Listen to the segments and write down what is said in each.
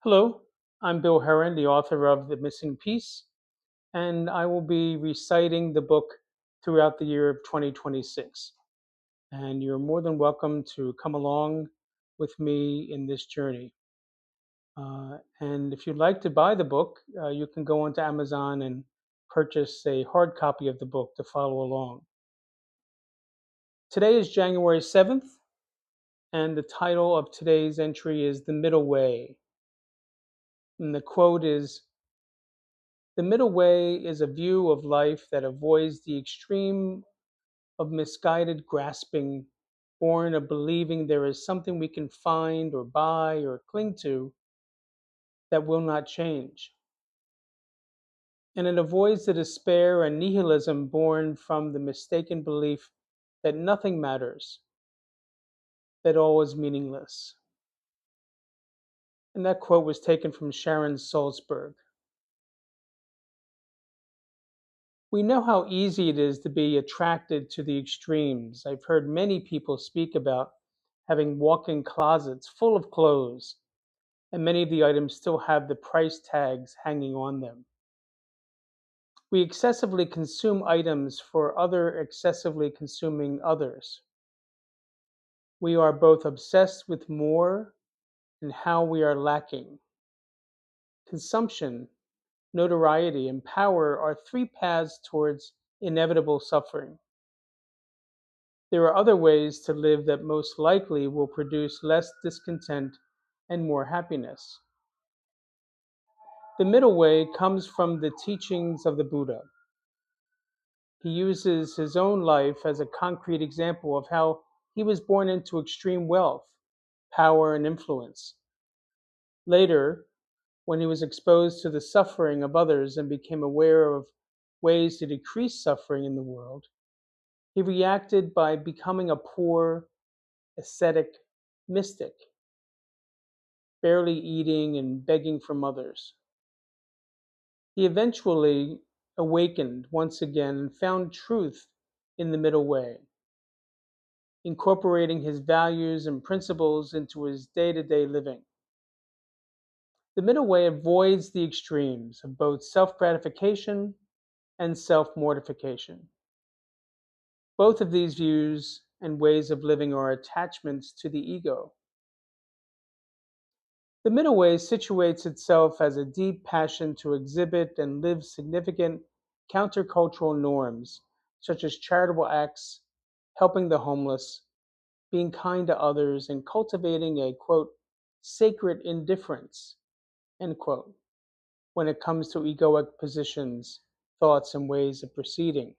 Hello, I'm Bill Herron, the author of The Missing Piece, and I will be reciting the book throughout the year of 2026. And you're more than welcome to come along with me in this journey. And if you'd like to buy the book, you can go onto Amazon and purchase a hard copy of the book to follow along. Today is January 7th, and the title of today's entry is The Middle Way. And the quote is, "The middle way is a view of life that avoids the extreme of misguided grasping, born of believing there is something we can find or buy or cling to that will not change. And it avoids the despair and nihilism born from the mistaken belief that nothing matters, that all is meaningless." And that quote was taken from Sharon Salzberg. We know how easy it is to be attracted to the extremes. I've heard many people speak about having walk in closets full of clothes, and many of the items still have the price tags hanging on them. We excessively consume items for other excessively consuming others. We are both obsessed with more and how we are lacking. Consumption, notoriety, and power are three paths towards inevitable suffering. There are other ways to live that most likely will produce less discontent and more happiness. The middle way comes from the teachings of the Buddha. He uses his own life as a concrete example of how he was born into extreme wealth, power, and influence. Later, when he was exposed to the suffering of others and became aware of ways to decrease suffering in the world, he reacted by becoming a poor, ascetic mystic, barely eating and begging from others. He eventually awakened once again and found truth in the middle way, incorporating his values and principles into his day to day living. The middle way avoids the extremes of both self gratification and self mortification. Both of these views and ways of living are attachments to the ego. The middle way situates itself as a deep passion to exhibit and live significant countercultural norms, such as charitable acts, helping the homeless, being kind to others, and cultivating a, quote, sacred indifference, end quote, when it comes to egoic positions, thoughts, and ways of proceeding.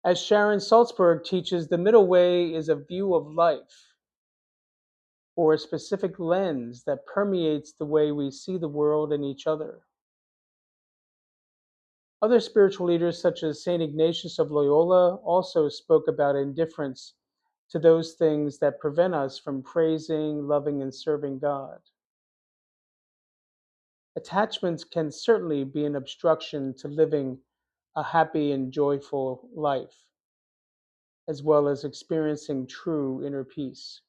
As Sharon Salzberg teaches, the middle way is a view of life, or a specific lens that permeates the way we see the world and each other. Other spiritual leaders, such as St. Ignatius of Loyola, also spoke about indifference to those things that prevent us from praising, loving, and serving God. Attachments can certainly be an obstruction to living a happy and joyful life, as well as experiencing true inner peace.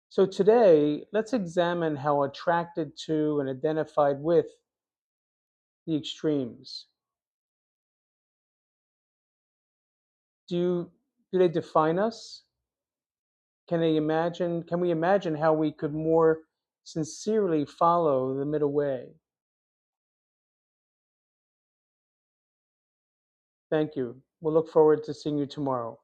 So today, let's examine how attracted to and identified with the extremes. Do they define us? Can we imagine how we could more sincerely follow the middle way? Thank you. We'll look forward to seeing you tomorrow.